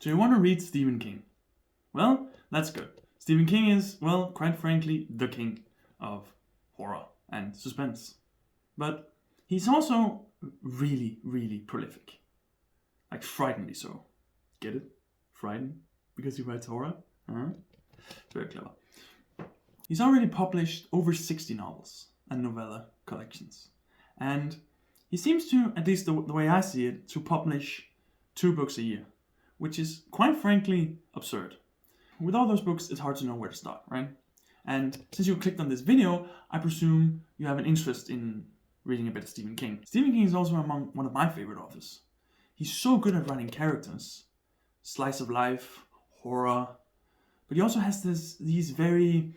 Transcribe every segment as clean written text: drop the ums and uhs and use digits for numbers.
Do you want to read Stephen King? Well, that's good. Stephen King is, well, quite frankly, the king of horror and suspense. But he's also really, really prolific. Like, frighteningly so. Get it? Frightened? Because he writes horror? It's very clever. He's already published over 60 novels and novella collections. And he seems to, at least the way I see it, to publish 2 books a year, which is quite frankly absurd. With all those books, it's hard to know where to start, right? And since you clicked on this video, I presume you have an interest in reading a bit of Stephen King. Stephen King is also among one of my favorite authors. He's so good at writing characters, slice of life, horror, but he also has these very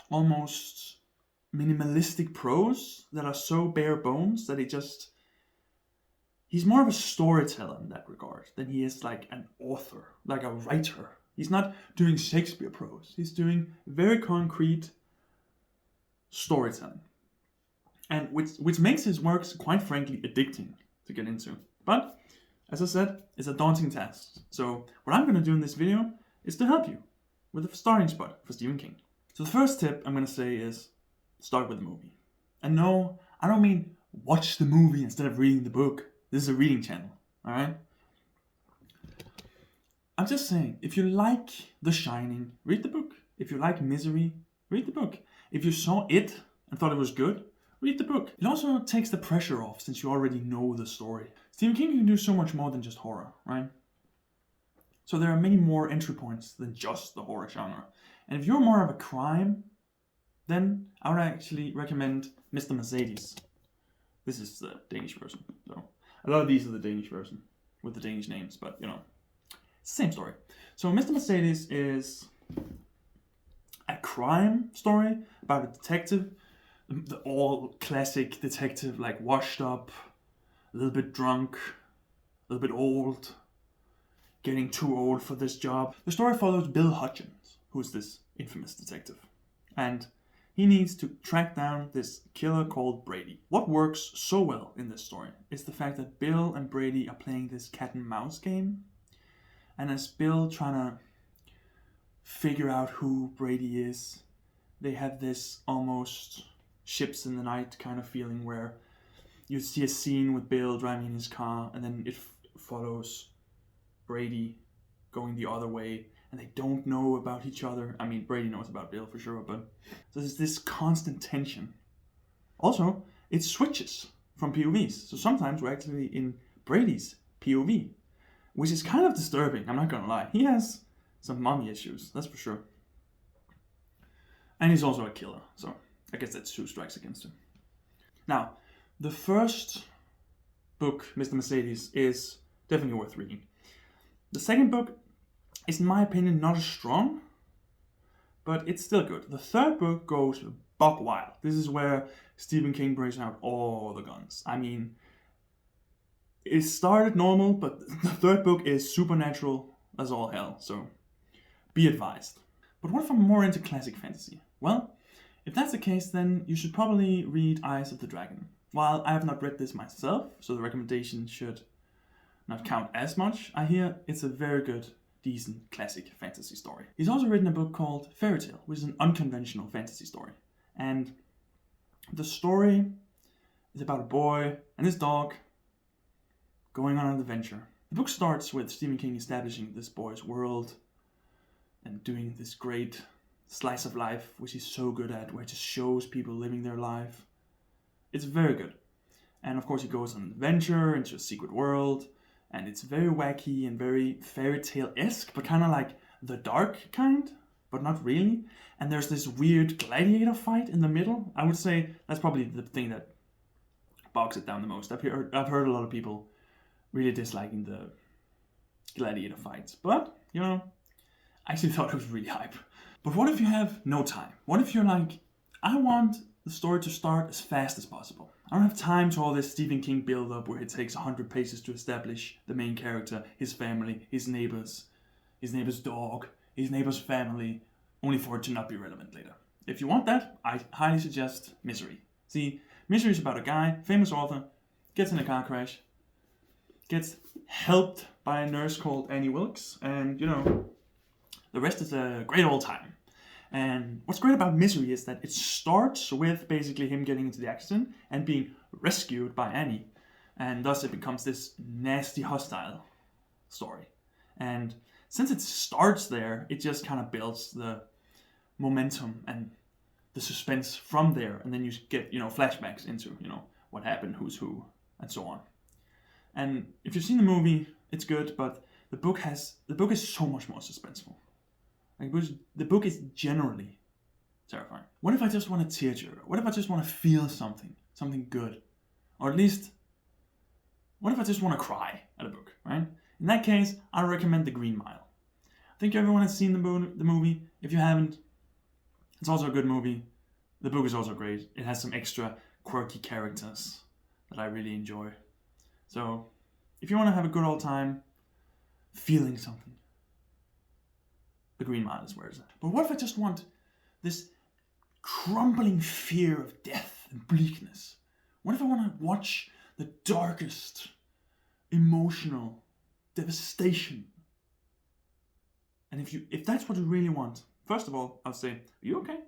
almost minimalistic prose that are so bare bones that he's more of a storyteller in that regard than he is like an author, like a writer. He's not doing Shakespeare prose. He's doing very concrete storytelling, and which makes his works quite frankly addicting to get into. But as I said, it's a daunting task. So what I'm going to do in this video is to help you with a starting spot for Stephen King. So the first tip I'm going to say is start with the movie. And no, I don't mean watch the movie instead of reading the book. This is a reading channel, alright? I'm just saying, if you like The Shining, read the book. If you like Misery, read the book. If you saw it and thought it was good, read the book. It also takes the pressure off since you already know the story. Stephen King can do so much more than just horror, right? So there are many more entry points than just the horror genre. And if you're more of a crime, then I would actually recommend Mr. Mercedes. This is the Danish version. So a lot of these are the Danish version with the Danish names, but you know, same story. So Mr. Mercedes is a crime story about a detective, the all classic detective, like washed up, a little bit drunk, a little bit old, getting too old for this job. The story follows Bill Hutchins, who's this infamous detective, and he needs to track down this killer called Brady. What works so well in this story is the fact that Bill and Brady are playing this cat and mouse game, and as Bill trying to figure out who Brady is, they have this almost ships in the night kind of feeling where you see a scene with Bill driving in his car, and then it follows Brady going the other way, and they don't know about each other. I mean, Brady knows about Bill for sure, but so there's this constant tension. Also, it switches from POVs. So sometimes we're actually in Brady's POV, which is kind of disturbing, I'm not gonna lie. He has some mommy issues, that's for sure. And he's also a killer, so I guess that's 2 strikes against him. Now, the first book, Mr. Mercedes, is definitely worth reading. The second book is, in my opinion, not as strong, but it's still good. The third book goes buck wild. This is where Stephen King brings out all the guns. I mean, it started normal, but the third book is supernatural as all hell, so be advised. But what if I'm more into classic fantasy? Well, if that's the case, then you should probably read Eyes of the Dragon. While I have not read this myself, so the recommendation should not count as much, I hear it's a very good, decent, classic fantasy story. He's also written a book called Fairy Tale, which is an unconventional fantasy story. And the story is about a boy and his dog going on an adventure. The book starts with Stephen King establishing this boy's world and doing this great slice of life, which he's so good at, where it just shows people living their life. It's very good. And of course he goes on an adventure into a secret world, and it's very wacky and very fairy tale-esque, but kind of like the dark kind, but not really. And there's this weird gladiator fight in the middle. I would say that's probably the thing that bogs it down the most. I've heard a lot of people really disliking the gladiator fights, but you know, I actually thought it was really hype. But what if you have no time? What if you're like, I want the story to start as fast as possible. I don't have time to all this Stephen King build-up where it takes 100 pages to establish the main character, his family, his neighbor's dog, his neighbor's family, only for it to not be relevant later. If you want that, I highly suggest Misery. See, Misery is about a guy, famous author, gets in a car crash, gets helped by a nurse called Annie Wilkes, and the rest is a great old time. And what's great about Misery is that it starts with basically him getting into the accident and being rescued by Annie, and thus it becomes this nasty, hostile story. And since it starts there, it just kind of builds the momentum and the suspense from there, and then you get flashbacks into what happened, who's who, and so on. And if you've seen the movie, it's good, but the book is so much more suspenseful. Like, the book is generally terrifying. What if I just want to tearjerker? What if I just want to feel something good, or at least, what if I just want to cry at a book, right? In that case, I recommend The Green Mile. I think everyone has seen the movie. If you haven't, it's also a good movie. The book is also great. It has some extra quirky characters that I really enjoy. So, if you want to have a good old time feeling something, The Green Mile is where it's at. But what if I just want this crumbling fear of death and bleakness? What if I want to watch the darkest emotional devastation? And if that's what you really want, first of all, I'll say, are you okay?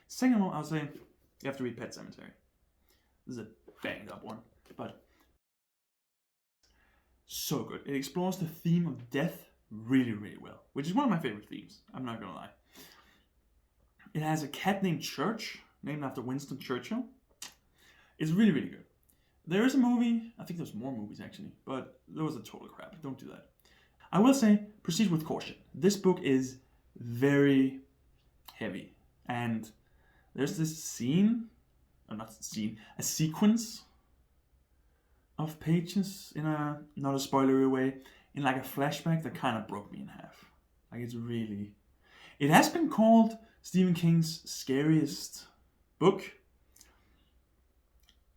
Second of all, I'll say, you have to read Pet Sematary. This is a banged up one, but so good. It explores the theme of death really, really well, which is one of my favorite themes, I'm not gonna lie. It has a cat named Church, named after Winston Churchill. It's really, really good. There is a movie, I think there's more movies actually, but those are total crap. Don't do that. I will say, proceed with caution. This book is very heavy, and there's this a sequence of pages in a, not a spoilery way, in like a flashback that kind of broke me in half. Like, it has been called Stephen King's scariest book.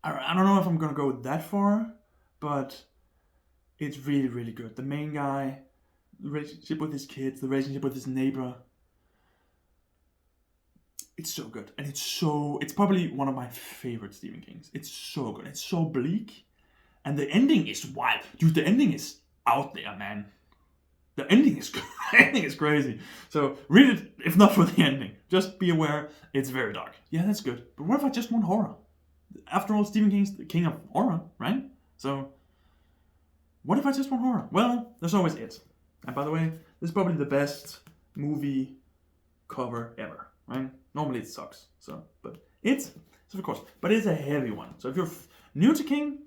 I don't know if I'm gonna go that far, but it's really, really good. The main guy, the relationship with his kids, the relationship with his neighbor. It's so good. And it's probably one of my favorite Stephen King's. It's so good. It's so bleak. And the ending is wild. Dude, the ending is out there, man. The ending is crazy. So read it, if not for the ending. Just be aware, it's very dark. Yeah, that's good. But what if I just want horror? After all, Stephen King's the king of horror, right? So, what if I just want horror? Well, there's always It. And by the way, this is probably the best movie cover ever, right? Normally it sucks. So of course, but it's a heavy one. So if you're new to King,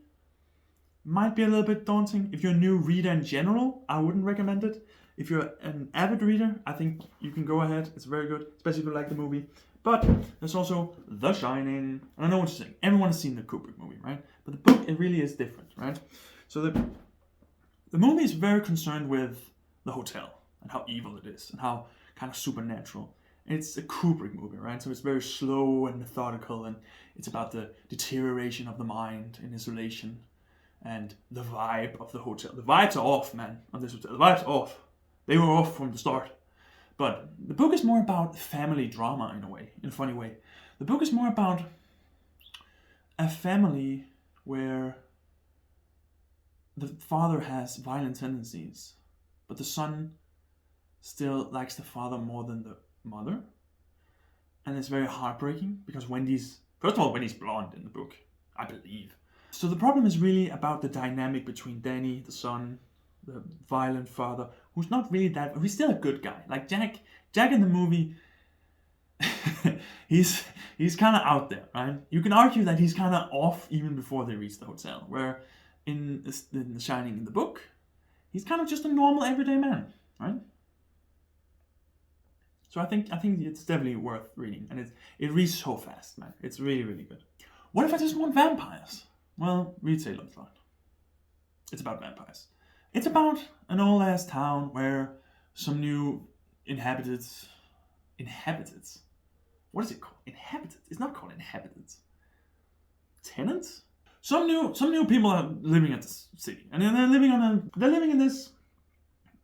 might be a little bit daunting. If you're a new reader in general, I wouldn't recommend it. If you're an avid reader, I think you can go ahead. It's very good, especially if you like the movie. But there's also The Shining. And I know what you're saying. Everyone has seen the Kubrick movie, right? But the book, it really is different, right? So the movie is very concerned with the hotel and how evil it is and how kind of supernatural. And it's a Kubrick movie, right? So it's very slow and methodical, and it's about the deterioration of the mind in isolation and the vibe of the hotel. The vibes are off, man, on this hotel. The vibes are off. They were off from the start. But the book is more about family drama in a way, in a funny way. The book is more about a family where the father has violent tendencies, but the son still likes the father more than the mother. And it's very heartbreaking because first of all, Wendy's blonde in the book, I believe. So the problem is really about the dynamic between Danny, the son, the violent father, who's not really he's still a good guy. Like Jack in the movie, he's kind of out there, right? You can argue that he's kind of off even before they reach the hotel, where in The Shining in the book, he's kind of just a normal everyday man, right? So I think it's definitely worth reading, and it reads so fast, man. It's really, really good. What if I just want vampires? Well, read Salem Slot. It's about vampires. It's about an old ass town where some new inhabitants. What is it called? Inhabitants? It's not called inhabitants. Tenants? Some new people are living at the city, and they're living in this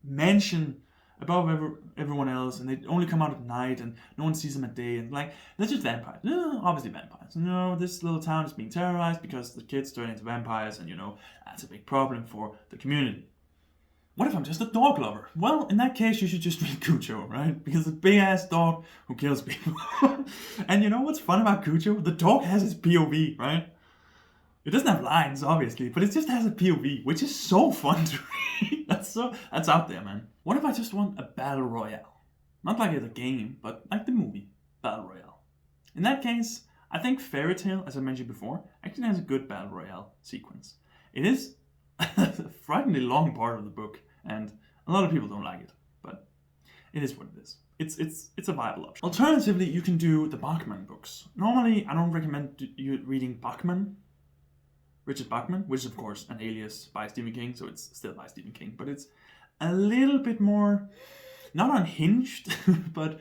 mansion, above everyone else, and they only come out at night, and no one sees them at day, and like, they're just vampires. Obviously vampires. This little town is being terrorized because the kids turn into vampires, and that's a big problem for the community. What if I'm just a dog lover? Well, in that case, you should just read Cujo, right? Because it's a big-ass dog who kills people. And what's fun about Cujo? The dog has his POV, right? It doesn't have lines, obviously, but it just has a POV, which is so fun to read. That's out there, man. What if I just want a battle royale? Not like the game, but like the movie, Battle Royale. In that case, I think Fairy Tail, as I mentioned before, actually has a good battle royale sequence. It is a frighteningly long part of the book, and a lot of people don't like it, but it is what it is. It's a viable option. Alternatively, you can do the Bachman books. Normally, I don't recommend you reading Bachman, Richard Bachman, which is of course an alias by Stephen King, so it's still by Stephen King, but it's a little bit more, not unhinged, but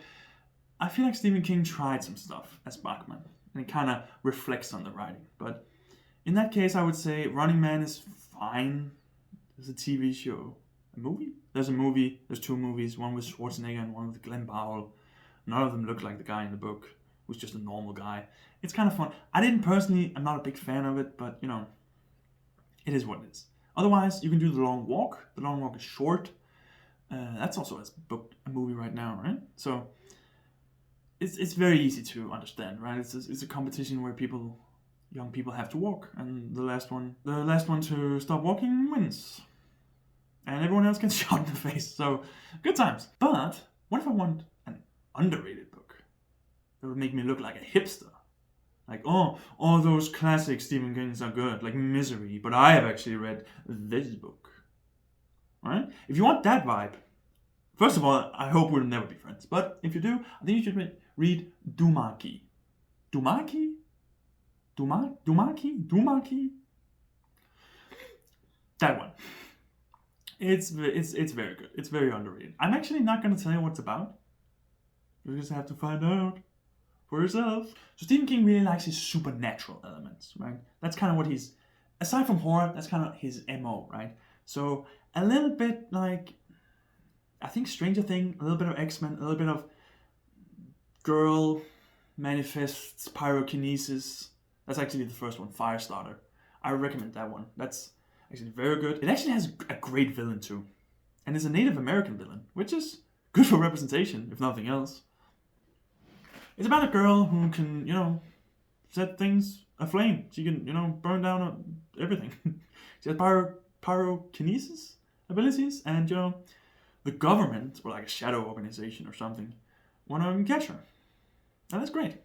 I feel like Stephen King tried some stuff as Bachman, and it kind of reflects on the writing. But in that case, I would say Running Man is fine. There's a TV show. A movie? There's two movies, one with Schwarzenegger and one with Glenn Powell. None of them look like the guy in the book, who's just a normal guy. It's kind of fun. I'm not a big fan of it, but it is what it is. Otherwise, you can do The Long Walk. The Long Walk is short. That's also a movie right now, right? So it's very easy to understand, right? It's a competition where young people have to walk, and the last one to stop walking wins, and everyone else gets shot in the face. So good times. But what if I want an underrated book that would make me look like a hipster? Like, all those classic Stephen Kings are good, like Misery, but I have actually read this book. Right? If you want that vibe, first of all, I hope we'll never be friends. But if you do, I think you should read Dumaki. Dumaki? Dumaki? That one. It's very good. It's very underrated. I'm actually not going to tell you what it's about. You just have to find out for yourself. So Stephen King really likes his supernatural elements, right? That's kind of what aside from horror, that's kind of his MO, right? So a little bit like, I think Stranger Things, a little bit of X-Men, a little bit of girl manifests pyrokinesis. That's actually the first one, Firestarter. I recommend that one. That's actually very good. It actually has a great villain too. And it's a Native American villain, which is good for representation, if nothing else. It's about a girl who can, set things aflame. She can, burn down everything. She has pyrokinesis abilities, and, the government, or like a shadow organization or something, want to catch her. And that's great.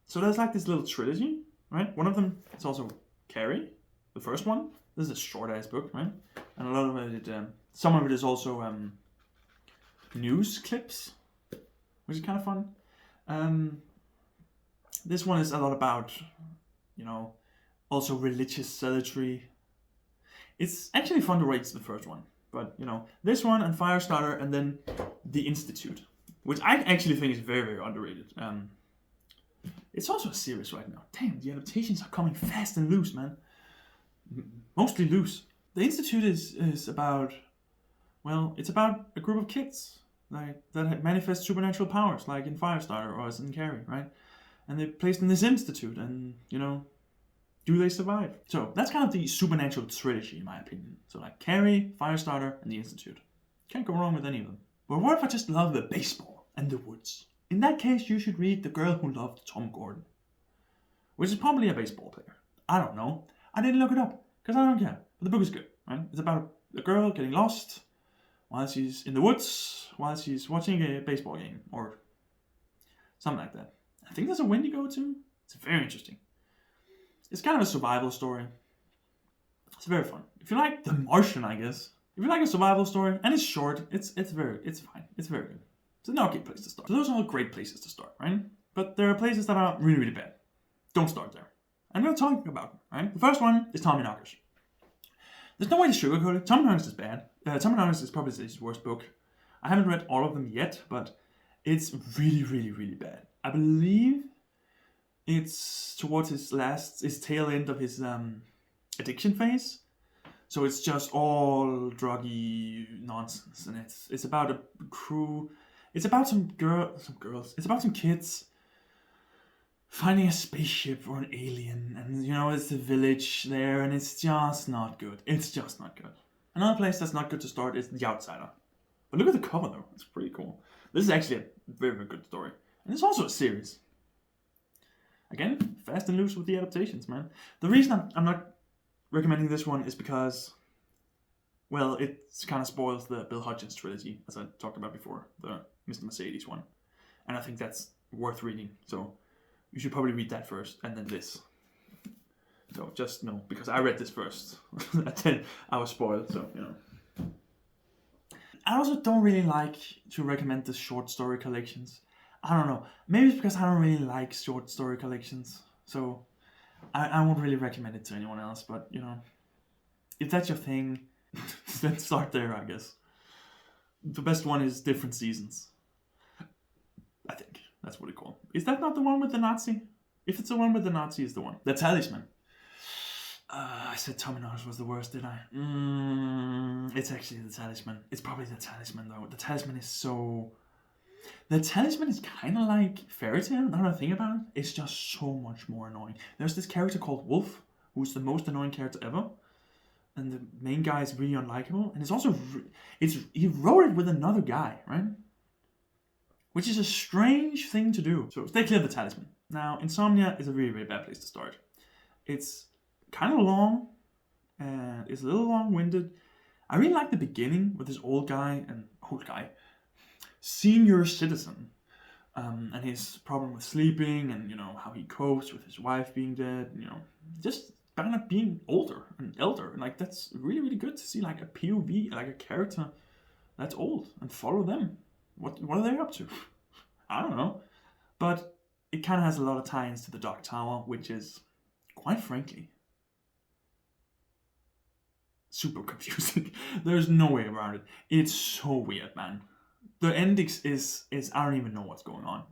So there's like this little trilogy, right? One of them is also Carrie, the first one. This is a short-ass book, right? And a lot of it, some of it is also news clips, which is kind of fun. This one is a lot about, also religious zealotry. It's actually fun to read the first one. But, this one and Firestarter, and then The Institute, which I actually think is very, very underrated. It's also a series right now. Damn, the adaptations are coming fast and loose, man. Mostly loose. The Institute is about, it's about a group of kids that manifest supernatural powers, like in Firestarter or as in Carrie, right? And they're placed in this institute, and, do they survive? So that's kind of the supernatural trilogy, in my opinion. So like Carrie, Firestarter, and The Institute. Can't go wrong with any of them. But what if I just love the baseball and the woods? In that case, you should read The Girl Who Loved Tom Gordon, which is probably a baseball player. I don't know. I didn't look it up, because I don't care. But the book is good, right? It's about a girl getting lost while she's in the woods, while she's watching a baseball game, or something like that. I think there's a Wendigo too. It's very interesting. It's kind of a survival story. It's very fun. If you like The Martian, I guess. If you like a survival story, and it's short, it's fine. It's very good. It's an okay place to start. So those are all great places to start, right? But there are places that are really, really bad. Don't start there. I'm going to talk about them, right? The first one is Tommyknockers. There's no way to sugarcoat it. Tommyknockers is bad. Tommyknockers is probably his worst book. I haven't read all of them yet, but it's really, really, really bad. I believe it's towards his tail end of his addiction phase. So it's just all druggy nonsense, and it's about a crew. It's about some girls. It's about some kids finding a spaceship or an alien, and it's a village there, and it's just not good. It's just not good. Another place that's not good to start is The Outsider. But look at the cover though; it's pretty cool. This is actually a very, very good story, and it's also a series. Again, fast and loose with the adaptations, man. The reason I'm not recommending this one is because, well, it kind of spoils the Bill Hutchins trilogy, as I talked about before, the Mr. Mercedes one. And I think that's worth reading. So you should probably read that first, and then this. So just know, because I read this first. And then I was spoiled, so, I also don't really like to recommend the short story collections. I don't know. Maybe it's because I don't really like short story collections. So I won't really recommend it to anyone else. But, if that's your thing, let's start there, I guess. The best one is Different Seasons. I think that's what it's called. Is that not the one with the Nazi? If it's the one with the Nazi, it's the one. The Talisman. I said Tommy Knox was the worst, did I? It's actually The Talisman. It's probably The Talisman, though. The Talisman is so... The Talisman is kind of like Fairy Tail, now that I think about it. It's just so much more annoying. There's this character called Wolf, who's the most annoying character ever. And the main guy is really unlikable. And it's also... he wrote it with another guy, right? Which is a strange thing to do. So stay clear of The Talisman. Now, Insomnia is a really, really bad place to start. It's kind of long, and it's a little long-winded. I really like the beginning with this senior citizen, and his problem with sleeping, and how he copes with his wife being dead, just kind of being older and elder, and like that's really, really good to see, like a POV, like a character that's old, and follow them. What are they up to? I don't know, but it kind of has a lot of tie-ins to the Dark Tower, which is, quite frankly, super confusing. There's no way around it. It's so weird, man. The ending is I don't even know what's going on.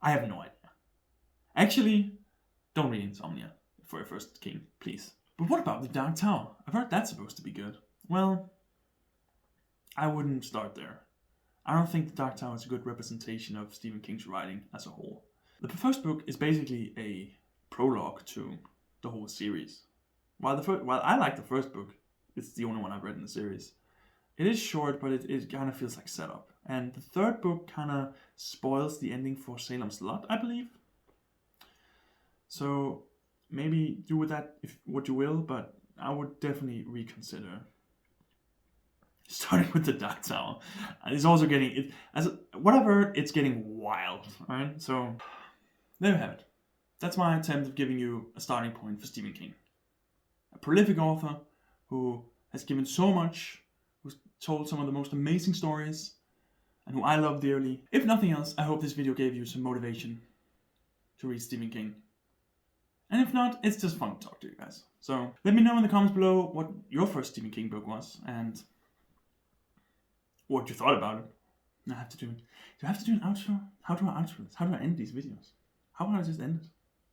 I have no idea. Actually, don't read Insomnia for your first king, please. But what about the Dark Tower? I've heard that's supposed to be good. Well, I wouldn't start there. I don't think the Dark Tower is a good representation of Stephen King's writing as a whole. The first book is basically a prologue to the whole series. While I like the first book, it's the only one I've read in the series. It is short, but it kind of feels like setup. And the third book kind of spoils the ending for Salem's Lot, I believe. So maybe do with that what you will, but I would definitely reconsider starting with the Dark Tower. And it's also getting what I've heard, it's getting wild, right? So there you have it. That's my attempt of giving you a starting point for Stephen King. A prolific author who has given so much, who's told some of the most amazing stories, and who I love dearly. If nothing else, I hope this video gave you some motivation to read Stephen King. And if not, it's just fun to talk to you guys. So let me know in the comments below what your first Stephen King book was, and what you thought about it. Do I have to do an outro? How do I outro this? How do I end these videos? How about I just end it?